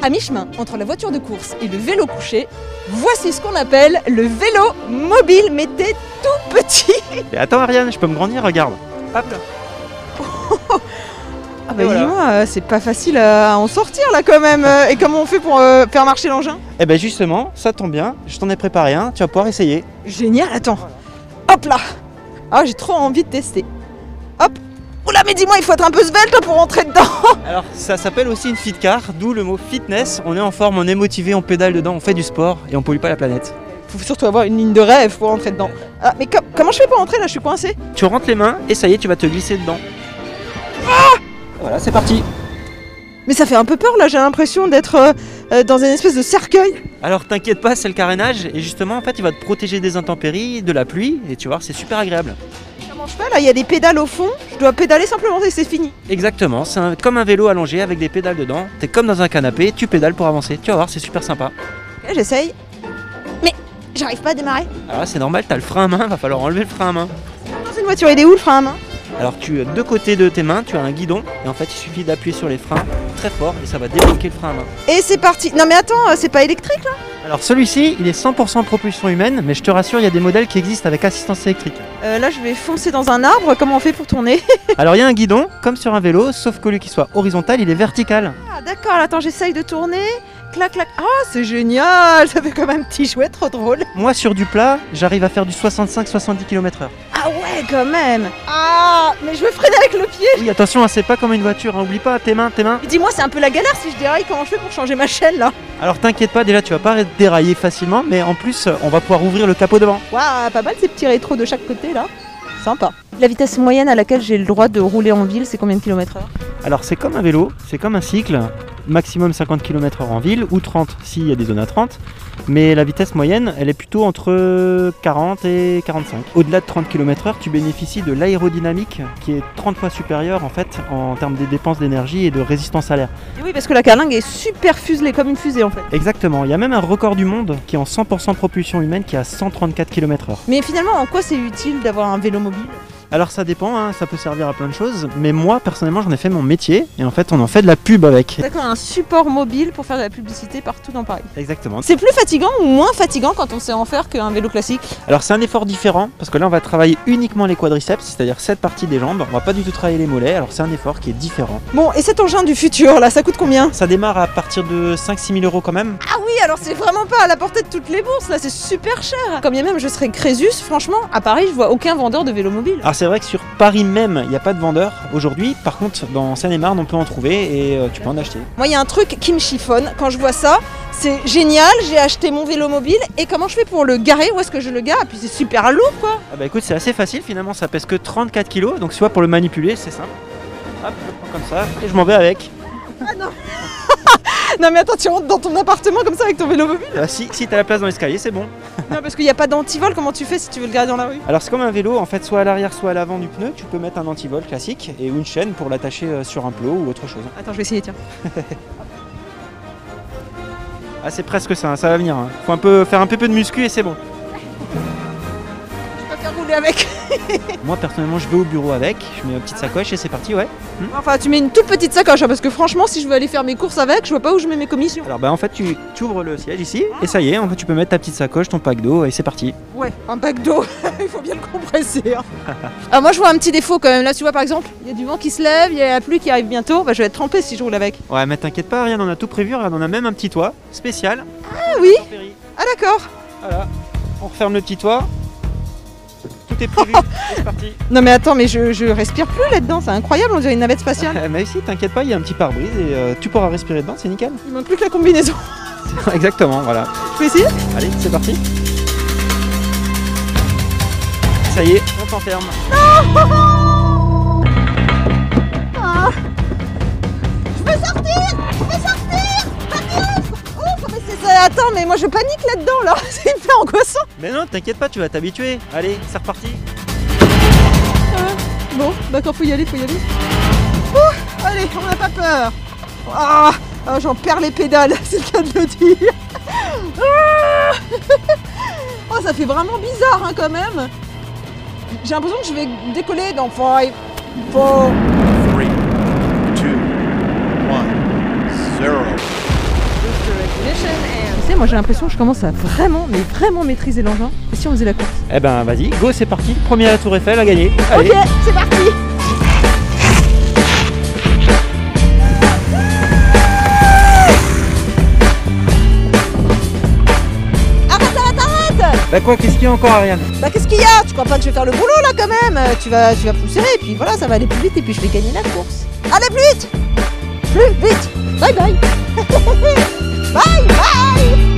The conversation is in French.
À mi-chemin entre la voiture de course et le vélo couché, voici ce qu'on appelle le vélo mobile, mais t'es tout petit. Et attends Ariane, je peux me grandir, regarde. Hop là. Ah bah voilà. dis-moi, c'est pas facile à en sortir là quand même. Et comment on fait pour faire marcher l'engin? Eh ben justement, ça tombe bien, je t'en ai préparé un, tu vas pouvoir essayer. Génial, attends. Hop là. Ah, j'ai trop envie de tester. Hop. Oula, mais dis-moi, il faut être un peu svelte pour rentrer dedans. Alors ça s'appelle aussi une fit car, d'où le mot fitness. On est en forme, on est motivé, on pédale dedans, on fait du sport et on pollue pas la planète. Faut surtout avoir une ligne de rêve pour rentrer dedans. Ah, mais comment je fais pour rentrer là? Je suis coincée. Tu rentres les mains et ça y est, tu vas te glisser dedans. Voilà, c'est parti. Mais ça fait un peu peur là, j'ai l'impression d'être dans une espèce de cercueil. Alors t'inquiète pas, c'est le carénage et justement en fait il va te protéger des intempéries, de la pluie et tu vois, c'est super agréable. Comment je fais là? Il y a des pédales au fond, je dois pédaler simplement et c'est fini. Exactement, c'est comme un vélo allongé avec des pédales dedans. T'es comme dans un canapé, tu pédales pour avancer. Tu vas voir, c'est super sympa. Ok, j'essaye. Mais j'arrive pas à démarrer. Alors là c'est normal, t'as le frein à main, va falloir enlever le frein à main. Dans une voiture, il est où le frein à main? Alors de côté de tes mains, tu as un guidon et en fait il suffit d'appuyer sur les freins très fort et ça va débloquer le frein à main. Et c'est parti. Non mais attends, c'est pas électrique là? Alors celui-ci, il est 100% propulsion humaine, mais je te rassure, il y a des modèles qui existent avec assistance électrique. Là je vais foncer dans un arbre, comment on fait pour tourner? Alors il y a un guidon, comme sur un vélo, sauf que lui qui soit horizontal, il est vertical. Ah d'accord, attends, j'essaye de tourner. Clac clac. Ah c'est génial, ça fait comme un petit jouet trop drôle. Moi sur du plat, j'arrive à faire du 65-70 km/h. Ah ouais quand même. Ah mais je veux freiner avec le pied. Oui attention, hein, c'est pas comme une voiture, hein, oublie pas tes mains. Mais dis-moi, c'est un peu la galère si je déraille, comment je fais pour changer ma chaîne là? Alors t'inquiète pas, déjà tu vas pas dérailler facilement, mais en plus on va pouvoir ouvrir le capot devant. Waouh, pas mal ces petits rétros de chaque côté là. Sympa. La vitesse moyenne à laquelle j'ai le droit de rouler en ville, c'est combien de kilomètres heure? Alors c'est comme un vélo, c'est comme un cycle, maximum 50 km/h en ville ou 30 s'il y a des zones à 30, mais la vitesse moyenne elle est plutôt entre 40 et 45. Au-delà de 30 km/h, tu bénéficies de l'aérodynamique qui est 30 fois supérieure en fait en termes des dépenses d'énergie et de résistance à l'air. Et oui, parce que la carlingue est super fuselée, comme une fusée en fait. Exactement, il y a même un record du monde qui est en 100% propulsion humaine qui est à 134 km/h. Mais finalement, en quoi c'est utile d'avoir un vélo mobile? Alors ça dépend, hein, ça peut servir à plein de choses, mais moi personnellement j'en ai fait mon métier et en fait on en fait de la pub avec. D'accord, un support mobile pour faire de la publicité partout dans Paris. Exactement. C'est plus fatigant ou moins fatigant quand on sait en faire qu'un vélo classique? Alors c'est un effort différent parce que là on va travailler uniquement les quadriceps, c'est-à-dire cette partie des jambes, on va pas du tout travailler les mollets, alors c'est un effort qui est différent. Bon, et cet engin du futur là, ça coûte combien? Ça démarre à partir de 5-6 000 € quand même. Ah oui, alors c'est vraiment pas à la portée de toutes les bourses là, c'est super cher. Quand bien même je serais Crésus, franchement, à Paris je vois aucun vendeur de vélo mobile. Alors c'est vrai que sur Paris même il n'y a pas de vendeur aujourd'hui, par contre dans Seine-et-Marne on peut en trouver et tu peux en acheter. Moi il y a un truc qui me chiffonne, quand je vois ça, c'est génial, j'ai acheté mon vélo mobile et comment je fais pour le garer? Où est-ce que je le gare? Et puis c'est super lourd quoi. Ah bah écoute c'est assez facile finalement, ça pèse que 34 kg, donc tu vois pour le manipuler c'est simple. Hop, je le prends comme ça et je m'en vais avec. Ah non. Non mais attends, tu rentres dans ton appartement comme ça avec ton vélo mobile? Si t'as la place dans l'escalier c'est bon. Non parce qu'il n'y a pas d'antivol, comment tu fais si tu veux le garer dans la rue? Alors c'est comme un vélo, en fait soit à l'arrière soit à l'avant du pneu, tu peux mettre un antivol classique et une chaîne pour l'attacher sur un plot ou autre chose. Attends, je vais essayer, tiens. Ah c'est presque ça, hein, ça va venir. Hein. Faut faire un peu de muscu et c'est bon. Je préfère rouler avec. Moi personnellement je vais au bureau avec, je mets ma petite sacoche et c'est parti, ouais. Enfin, tu mets une toute petite sacoche, hein, parce que franchement, si je veux aller faire mes courses avec, je vois pas où je mets mes commissions. Alors bah en fait tu ouvres le siège ici et ça y est, en fait tu peux mettre ta petite sacoche, ton pack d'eau et c'est parti. Ouais, un pack d'eau, il faut bien le compresser. Hein. Alors moi je vois un petit défaut quand même, là tu vois par exemple, il y a du vent qui se lève, il y a la pluie qui arrive bientôt, bah je vais être trempée si je roule avec. Ouais mais t'inquiète pas, rien, on a tout prévu, regarde, on a même un petit toit spécial. Ah oui? Ah d'accord. Voilà, on referme le petit toit. Tout est prévu, c'est parti. Non mais attends, mais je respire plus là-dedans, c'est incroyable, on dirait une navette spatiale. Mais ici, t'inquiète pas, il y a un petit pare-brise et tu pourras respirer dedans, c'est nickel. Il manque plus que la combinaison. Exactement, voilà. Je peux essayer? Allez, c'est parti. Ça y est, on t'enferme. Ah. Je veux sortir! Je veux sortir! Ouf, mais attends, mais moi je panique là-dedans là, c'est hyper angoissant. Mais non, t'inquiète pas, tu vas t'habituer. Allez, c'est reparti. Bon, d'accord, faut y aller, faut y aller. Ouh, allez, on n'a pas peur. Ah, j'en perds les pédales, c'est le cas de le dire. Ah. Oh, ça fait vraiment bizarre hein, quand même. J'ai l'impression que je vais décoller dans 5, 4... 3, 2, 1, 0. vrai, moi j'ai l'impression que je commence à vraiment, mais vraiment maîtriser l'engin. Et si on faisait la course? Eh ben vas-y, go, c'est parti. Premier à la Tour Eiffel à gagner. Allez. Ok, c'est parti. Bah quoi, qu'est-ce qu'il y a encore, Ariane? Bah qu'est-ce qu'il y a? Tu crois pas que je vais faire le boulot là quand même? Tu vas pousser et puis voilà, ça va aller plus vite et puis je vais gagner la course. Allez plus vite! Plus vite! Bye bye! Bye bye!